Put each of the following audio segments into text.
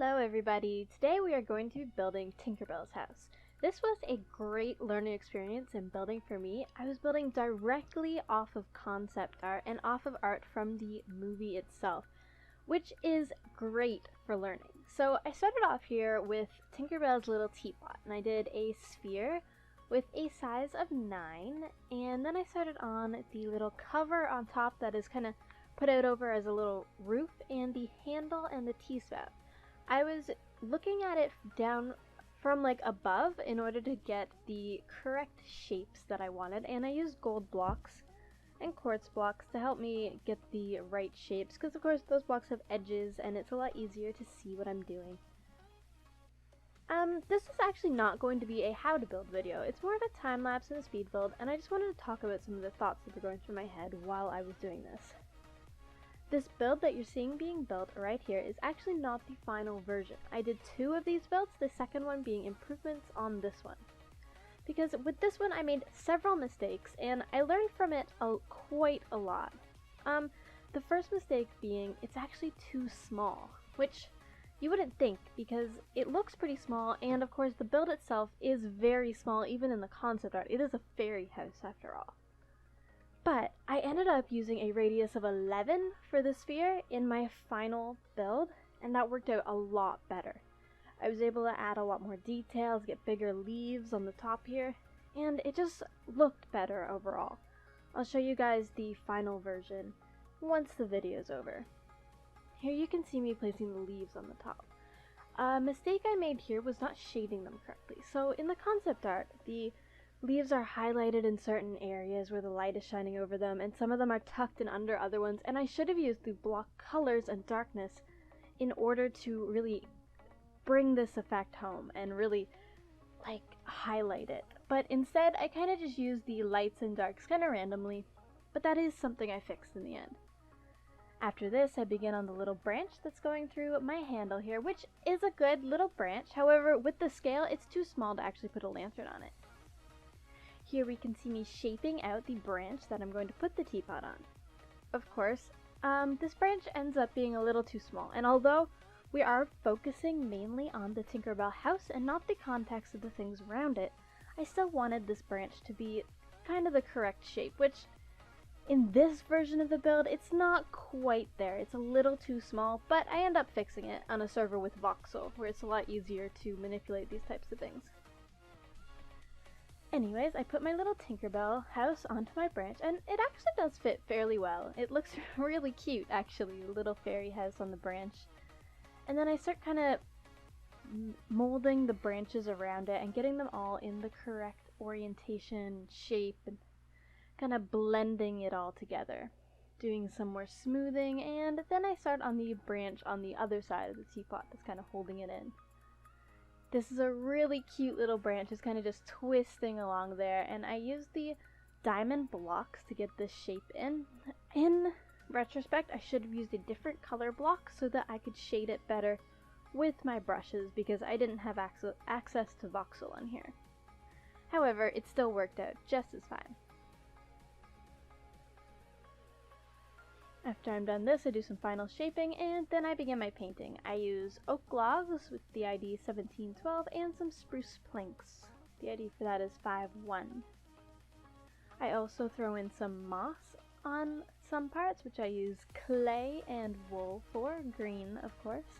Hello everybody! Today we are going to be building Tinkerbell's house. This was a great learning experience in building for me. I was building directly off of concept art and off of art from the movie itself, which is great for learning. So I started off here with Tinkerbell's little teapot, and I did a sphere with a size of 9, and then I started on the little cover on top that is kind of put out over as a little roof, and the handle and the T-spout. I was looking at it down from like above in order to get the correct shapes that I wanted, and I used gold blocks and quartz blocks to help me get the right shapes, because of course those blocks have edges and it's a lot easier to see what I'm doing. This is actually not going to be a how to build video. It's more of a time lapse and a speed build, and I just wanted to talk about some of the thoughts that were going through my head while I was doing this. This build that you're seeing being built right here is actually not the final version. I did 2 of these builds, the second one being improvements on this one. Because with this one I made several mistakes and I learned from it quite a lot. The first mistake being it's actually too small, which you wouldn't think because it looks pretty small, and of course the build itself is very small even in the concept art. It is a fairy house after all. But I ended up using a radius of 11 for the sphere in my final build, and that worked out a lot better. I was able to add a lot more details, get bigger leaves on the top here, and it just looked better overall. I'll show you guys the final version once the video's over. Here you can see me placing the leaves on the top. A mistake I made here was not shading them correctly. So in the concept art, the leaves are highlighted in certain areas where the light is shining over them, and some of them are tucked in under other ones, and I should have used the block colors and darkness in order to really bring this effect home and really like highlight it. But instead I kind of just used the lights and darks kind of randomly, but that is something I fixed in the end. After this I begin on the little branch that's going through my handle here, which is a good little branch. However, with the scale it's too small to actually put a lantern on it. Here we can see me shaping out the branch that I'm going to put the teapot on. Of course, this branch ends up being a little too small, and although we are focusing mainly on the Tinkerbell house and not the context of the things around it, I still wanted this branch to be kind of the correct shape, which in this version of the build, it's not quite there. It's a little too small, but I end up fixing it on a server with voxel, where it's a lot easier to manipulate these types of things. Anyways, I put my little Tinkerbell house onto my branch, and it actually does fit fairly well. It looks really cute, actually, the little fairy house on the branch. And then I start kind of molding the branches around it and getting them all in the correct orientation, shape, and kind of blending it all together. Doing some more smoothing, and then I start on the branch on the other side of the teapot that's kind of holding it in. This is a really cute little branch, it's kind of just twisting along there, and I use the diamond blocks to get this shape in. In retrospect, I should have used a different color block so that I could shade it better with my brushes, because I didn't have access to voxel on here. However, it still worked out just as fine. After I'm done this, I do some final shaping, and then I begin my painting. I use oak logs with the ID 1712 and some spruce planks. The ID for that is 51. I also throw in some moss on some parts, which I use clay and wool for, green of course.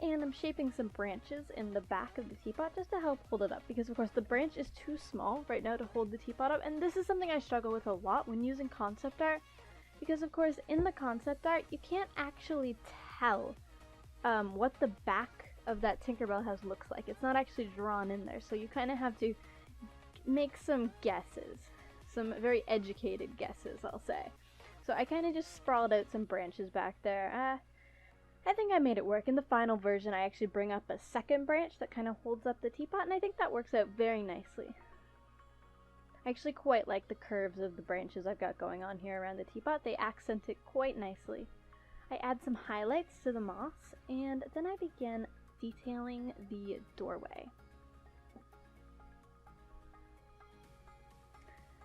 And I'm shaping some branches in the back of the teapot just to help hold it up, because of course the branch is too small right now to hold the teapot up, and this is something I struggle with a lot when using concept art. Because of course in the concept art you can't actually tell what the back of that Tinkerbell house looks like. It's not actually drawn in there, so you kind of have to make some guesses. Some very educated guesses, I'll say. So I kind of just sprawled out some branches back there. I think I made it work. In the final version I actually bring up a second branch that kind of holds up the teapot, and I think that works out very nicely. I actually quite like the curves of the branches I've got going on here around the teapot. They accent it quite nicely. I add some highlights to the moss, and then I begin detailing the doorway.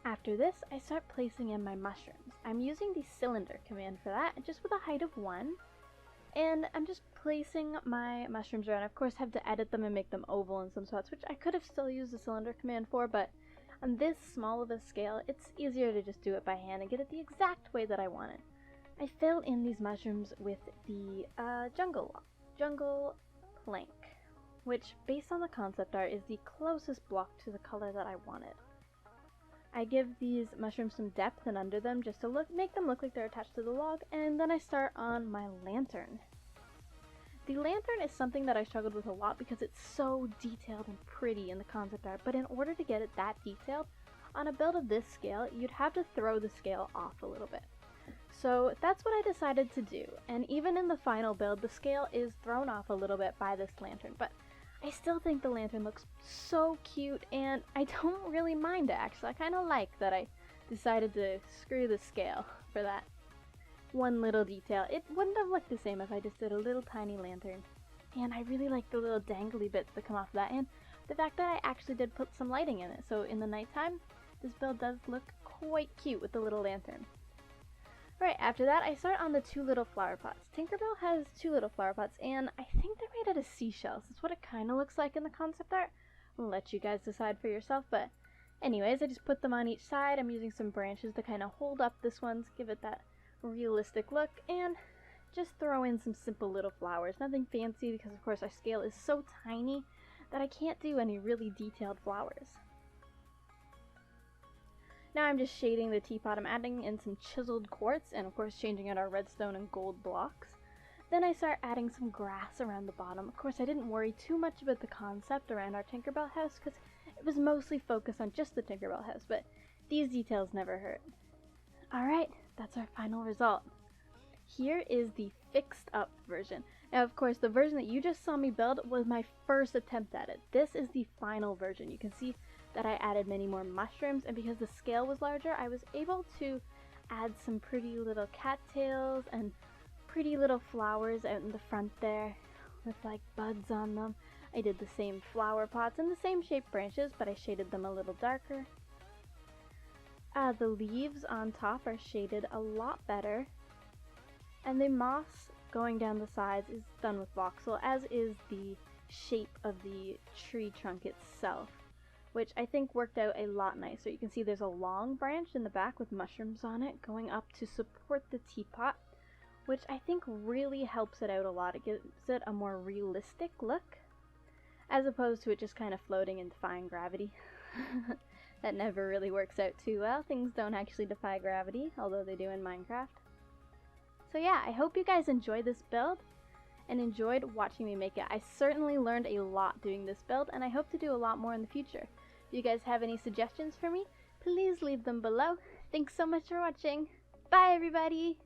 After this, I start placing in my mushrooms. I'm using the cylinder command for that, just with a height of 1, And I'm just placing my mushrooms around. Of course, I have to edit them and make them oval in some spots, which I could have still used the cylinder command for, but on this small of a scale, it's easier to just do it by hand and get it the exact way that I want it. I fill in these mushrooms with the jungle plank, which, based on the concept art, is the closest block to the color that I wanted. I give these mushrooms some depth and under them just to make them look like they're attached to the log, and then I start on my lantern. The lantern is something that I struggled with a lot because it's so detailed and pretty in the concept art, but in order to get it that detailed, on a build of this scale, you'd have to throw the scale off a little bit. So that's what I decided to do, and even in the final build, the scale is thrown off a little bit by this lantern, but I still think the lantern looks so cute, and I don't really mind it actually. I kind of like that I decided to screw the scale for that one little detail. It wouldn't have looked the same if I just did a little tiny lantern. And I really like the little dangly bits that come off of that, and the fact that I actually did put some lighting in it, so in the nighttime, this build does look quite cute with the little lantern. Right, after that, I start on the 2 little flower pots. Tinkerbell has 2 little flower pots, and I think they're made out of seashells. That's what it kind of looks like in the concept art. I'll let you guys decide for yourself, but anyways, I just put them on each side. I'm using some branches to kind of hold up this one, give it that realistic look, and just throw in some simple little flowers. Nothing fancy because, of course, our scale is so tiny that I can't do any really detailed flowers. Now I'm just shading the teapot. I'm adding in some chiseled quartz and, of course, changing out our redstone and gold blocks. Then I start adding some grass around the bottom. Of course, I didn't worry too much about the concept around our Tinkerbell house because it was mostly focused on just the Tinkerbell house, but these details never hurt. Alright, that's our final result. Here is the fixed up version. Now, of course, the version that you just saw me build was my first attempt at it. This is the final version. You can see that I added many more mushrooms, and because the scale was larger, I was able to add some pretty little cattails and pretty little flowers out in the front there with like buds on them. I did the same flower pots and the same shaped branches, but I shaded them a little darker. The leaves on top are shaded a lot better, and the moss going down the sides is done with voxel, as is the shape of the tree trunk itself, which I think worked out a lot nicer. You can see there's a long branch in the back with mushrooms on it going up to support the teapot, which I think really helps it out a lot. It gives it a more realistic look, as opposed to it just kind of floating and defying gravity. That never really works out too well. Things don't actually defy gravity, although they do in Minecraft. So yeah, I hope you guys enjoyed this build and enjoyed watching me make it. I certainly learned a lot doing this build, and I hope to do a lot more in the future. If you guys have any suggestions for me, please leave them below. Thanks so much for watching. Bye everybody!